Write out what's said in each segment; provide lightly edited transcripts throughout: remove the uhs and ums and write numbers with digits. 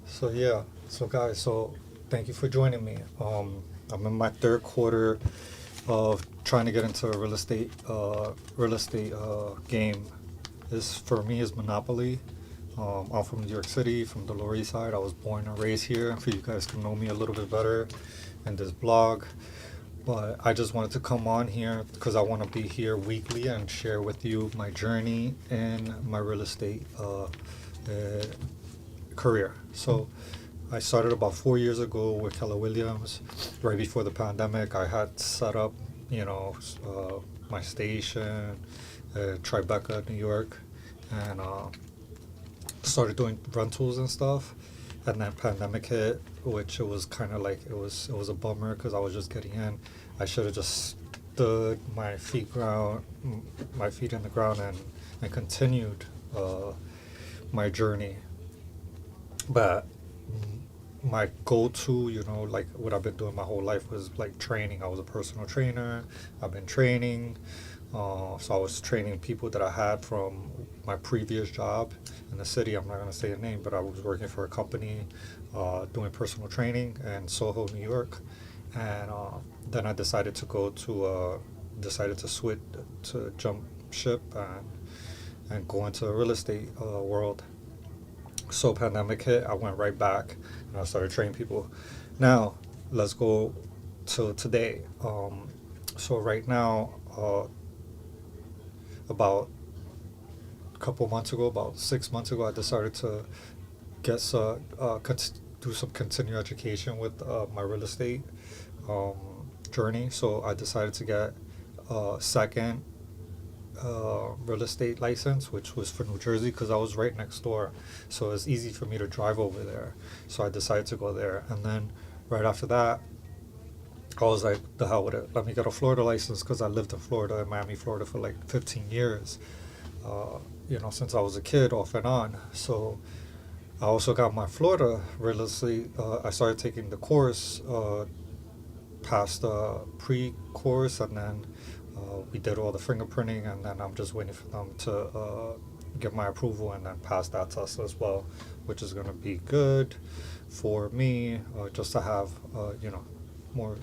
So yeah, so guys, so thank you for joining me. I'm in my third quarter of trying to get into a real estate game. This for me is Monopoly. I'm from New York City, from the Lower East Side. I was born and raised here. For you guys to know me a little bit better, in this blog. But I just wanted to come on here because I want to be here weekly and share with you my journey in my real estate career. So I started about 4 years ago with Keller Williams. Right before the pandemic, I had set up, my station, Tribeca, New York, and started doing rentals and stuff. And then pandemic hit, which it was kind of like it was a bummer because I was just getting in. I should have just stood my feet in the ground and continued my journey. But my go-to, like what I've been doing my whole life was like training. I was a personal trainer. I've been training. So I was training people that I had from my previous job in the city. I'm not going to say a name, but I was working for a company doing personal training in Soho, New York. And then I decided to switch, to jump ship and go into the real estate world. So pandemic hit, I went right back and I started training people. Now let's go to today. So right now, about a couple months ago, about 6 months ago, I decided to do some continuing education with my real estate um, journey. So I decided to get a second real estate license, which was for New Jersey because I was right next door. So it's easy for me to drive over there. So I decided to go there. And then right after that, I was like, the hell with it. Let me get a Florida license because I lived in Florida, in Miami, Florida for like 15 years, since I was a kid off and on. So I also got my Florida real estate. I started taking the course, passed the pre-course, and then we did all the fingerprinting, and then I'm just waiting for them to get my approval and then pass that test as well, which is going to be good for me, just to have, more,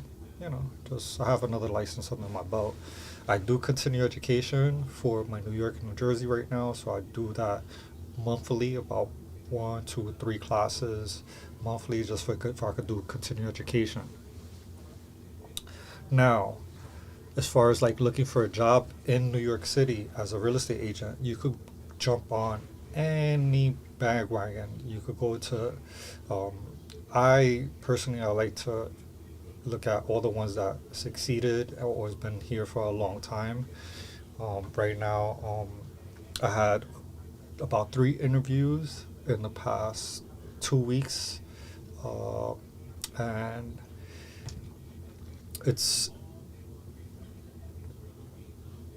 just have another license under my belt. I do continue education for my New York and New Jersey right now, so I do that monthly, about one, two, three classes monthly, just for I could do continuing education. Now, as far as like looking for a job in New York City as a real estate agent, you could jump on any bandwagon. You could go to, um, I like to look at all the ones that succeeded or has been here for a long time. Right now, I had about 3 interviews in the past 2 weeks, uh, and it's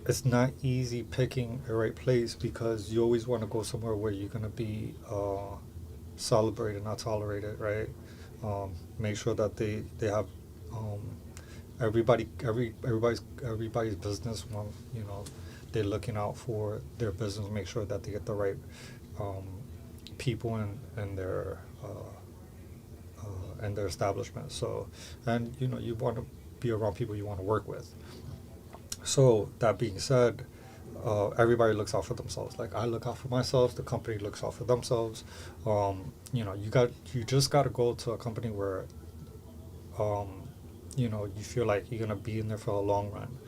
it's not easy picking a right place because you always want to go somewhere where you're gonna be celebrated, not tolerated, right? Make sure that they have um, everybody's business. They're looking out for their business. Make sure that they get the right um, people in their establishment. So, and you want to be around people you want to work with. So that being said, everybody looks out for themselves. Like I look out for myself, the company looks out for themselves. You just got to go to a company where um, you feel like you're gonna be in there for a long run.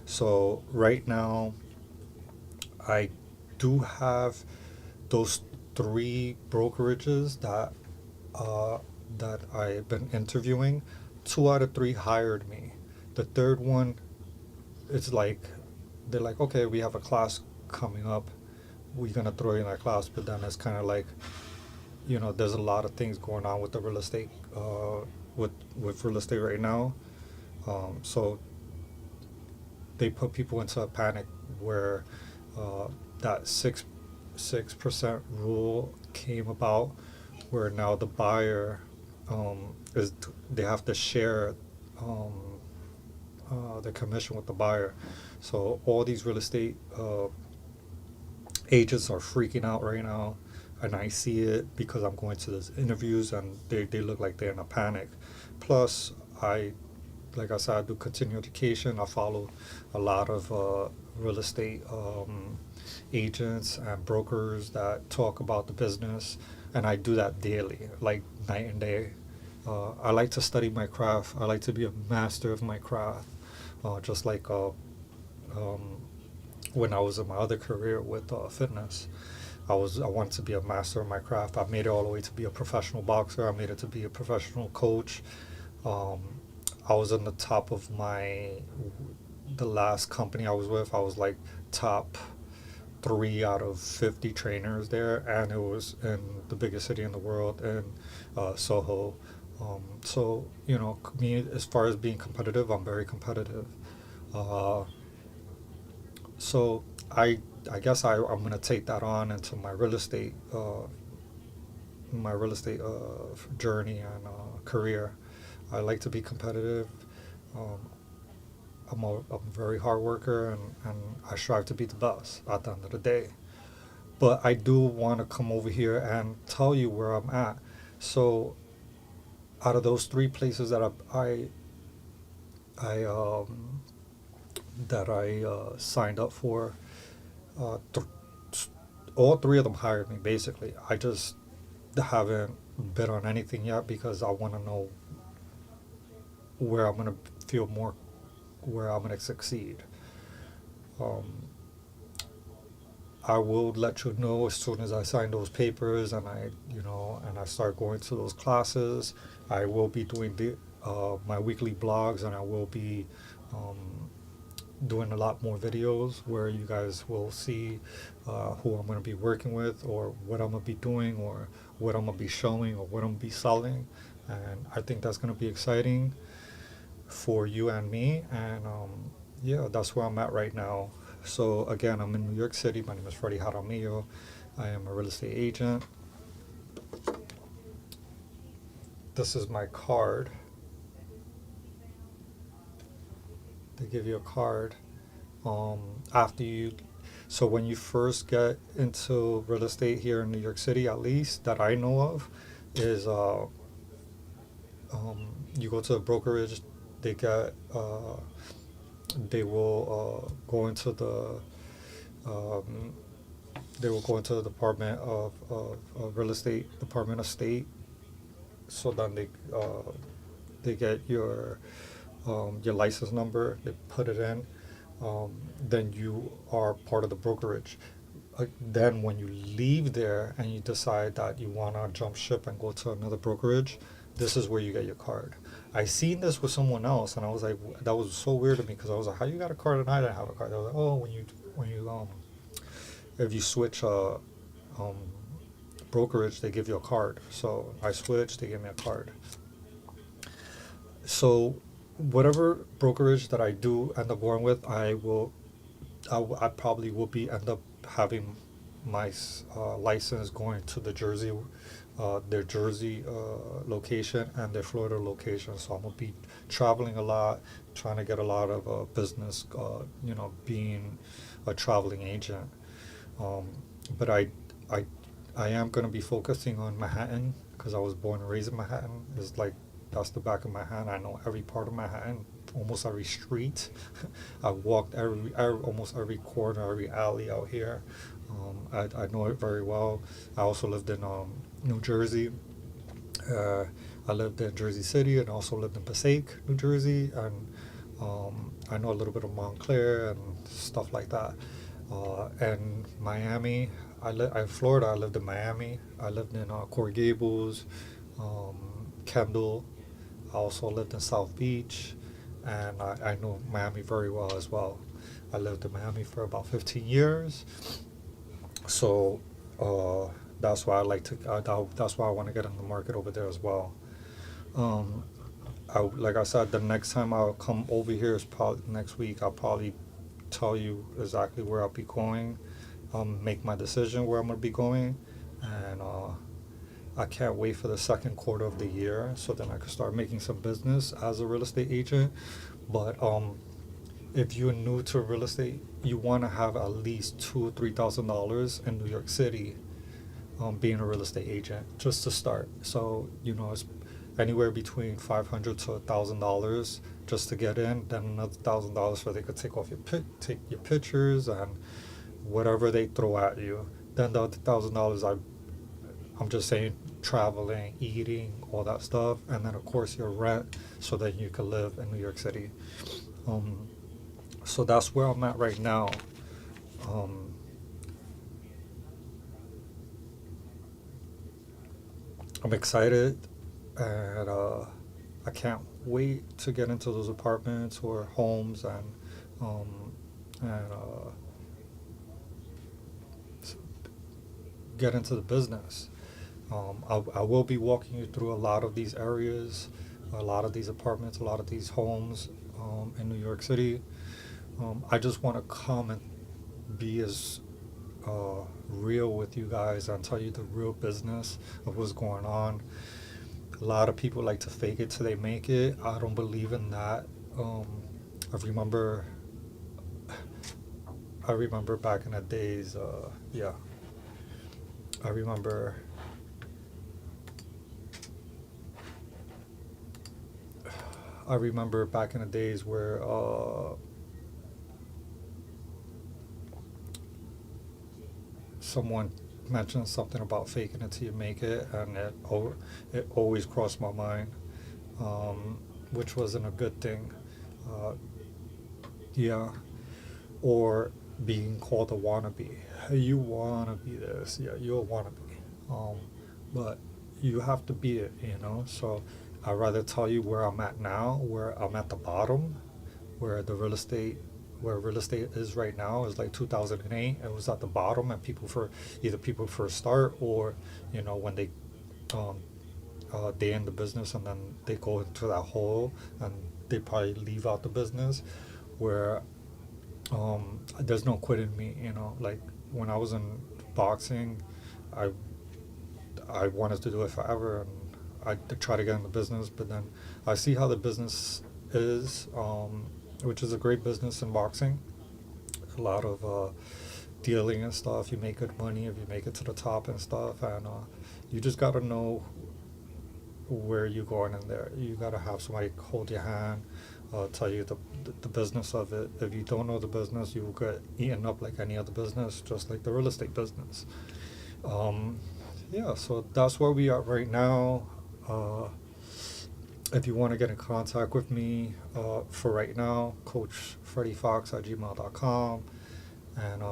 So right now, I do have those three brokerages uh, that I've been interviewing. Two out of three hired me. The third one, it's like they're like, okay, we have a class coming up. We're gonna throw you in that class, but then it's kind of like, there's a lot of things going on with the real estate, with real estate right now. So they put people into a panic where uh, that 6% rule came about, where now the buyer is they have to share um, the commission with the buyer. So all these real estate agents are freaking out right now and I see it because I'm going to these interviews and they look like they're in a panic. Plus, like I said, I do continuing education. I follow a lot of real estate agents and brokers that talk about the business, and I do that daily, like night and day. I like to study my craft. I like to be a master of my craft, just like when I was in my other career with fitness. I wanted to be a master of my craft. I made it all the way to be a professional boxer. I made it to be a professional coach. Um, I was on the top of the last company I was with. I was like top 3 out of 50 trainers there, and it was in the biggest city in the world, in Soho. So me, as far as being competitive, I'm very competitive. Uh, so I guess I'm gonna take that on into my real estate journey and career. I like to be competitive. Um, I'm a very hard worker, and I strive to be the best at the end of the day. But I do want to come over here and tell you where I'm at. So out of those 3 places I that I signed up for, uh, th- all 3 of them hired me. Basically, I just haven't bid on anything yet because I want to know where I'm gonna feel more, where I'm gonna succeed. Um, I will let you know as soon as I sign those papers and I start going to those classes. I will be doing my weekly blogs, and I will be um, doing a lot more videos where you guys will see who I'm going to be working with, or what I'm going to be doing, or what I'm going to be showing, or what I'm going to be selling. And I think that's going to be exciting for you and me. And yeah, that's where I'm at right now. So again, I'm in New York City. My name is Freddie Jaramillo. I am a real estate agent. This is my card. They give you a card after you. So when you first get into real estate here in New York City, at least that I know of, is you go to a brokerage. They get they will go into the um, they will go into the Department of Real Estate, Department of State. So then they get your license number. They put it in. Then you are part of the brokerage. Then when you leave there and you decide that you want to jump ship and go to another brokerage, this is where you get your card. I seen this with someone else, and I was like, that was so weird to me, because I was like, how you got a card and I didn't have a card? They were like, oh, when you if you switch um, brokerage, they give you a card. So I switched, they gave me a card. So whatever brokerage that I do end up going with, I probably will be end up having my license going to their Jersey location and their Florida location. So I'm gonna be traveling a lot, trying to get a lot of business. Being a traveling agent. Um, but I, I am gonna be focusing on Manhattan because I was born and raised in Manhattan. It's like that's the back of my hand. I know every part of Manhattan, almost every street. I've walked almost every corner, every alley out here. I know it very well. I also lived in New Jersey. Uh, I lived in Jersey City and also lived in Passaic, New Jersey, and I know a little bit of Montclair and stuff like that. And Miami, Florida. I lived in Miami. I lived in Coral Gables, Kendall. I also lived in South Beach, and I know Miami very well as well. I lived in Miami for about 15 years, so that's why I like to. That's why I want to get in the market over there as well. Um, like I said, the next time I'll come over here is probably next week. I'll probably tell you exactly where I'll be going, make my decision where I'm gonna be going, and I can't wait for the second quarter of the year so then I can start making some business as a real estate agent. But if you're new to real estate, you want to have at least $2,000 or $3,000 in New York City being a real estate agent just to start. So it's anywhere between $500 to $1,000 just to get in. Then another $1,000 so they could take off take your pictures and whatever they throw at you. Then the other $1,000, I'm just saying, traveling, eating, all that stuff, and then of course your rent, so that you can live in New York City. So that's where I'm at right now. I'm excited, and I can't wait to get into those apartments or homes and get into the business. I will be walking you through a lot of these areas, a lot of these apartments, a lot of these homes in New York City. I just want to come and be as real with you guys and tell you the real business of what's going on. A lot of people like to fake it till they make it. I don't believe in that. I remember back in the days. I remember. I remember back in the days where someone mentioned something about faking it till you make it, and it always crossed my mind, which wasn't a good thing. Uh, yeah, or being called a wannabe. Hey, you wanna be this? Yeah, you're a wannabe. But you have to be it. So I'd rather tell you where I'm at now, where I'm at the bottom, where real estate is right now is like 2008. It was at the bottom, and people first start, or when they end the business and then they go into that hole and they probably leave out the business, where there's no quitting me. Like when I was in boxing, I wanted to do it forever, and I try to get in the business, but then I see how the business is, which is a great business in boxing. A lot of dealing and stuff. You make good money if you make it to the top and stuff, and you just gotta know where you're going in there. You gotta have somebody hold your hand, tell you the business of it. If you don't know the business, you will get eaten up like any other business, just like the real estate business. Yeah, so that's where we are right now. If you want to get in contact with me, for right now, CoachFreddyFox@gmail.com, and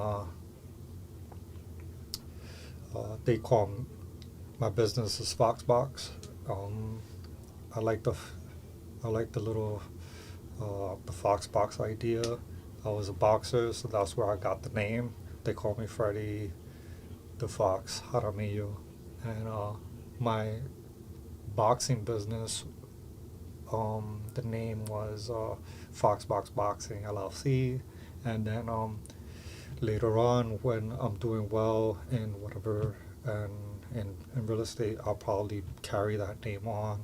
they call my business is Foxbox. I like the little the Foxbox idea. I was a boxer, so that's where I got the name. They call me Freddy the Fox Jaramillo, and my boxing business, the name was Foxbox Boxing LLC, and then later on, when I'm doing well in whatever and in real estate, I'll probably carry that name on,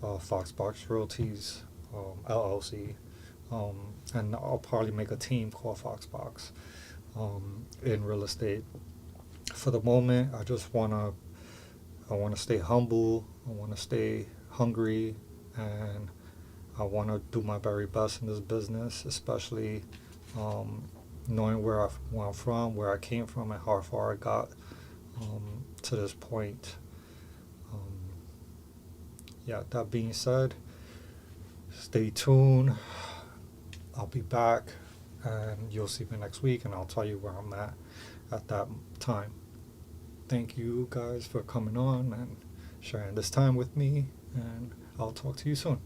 Foxbox Realties LLC, and I'll probably make a team called Foxbox in real estate. For the moment, I want to stay humble. I want to stay hungry, and I want to do my very best in this business, especially knowing where I'm from, where I came from, and how far I got to this point. Yeah, that being said, stay tuned. I'll be back, and you'll see me next week, and I'll tell you where I'm at that time. Thank you guys for coming on and sharing this time with me, and I'll talk to you soon.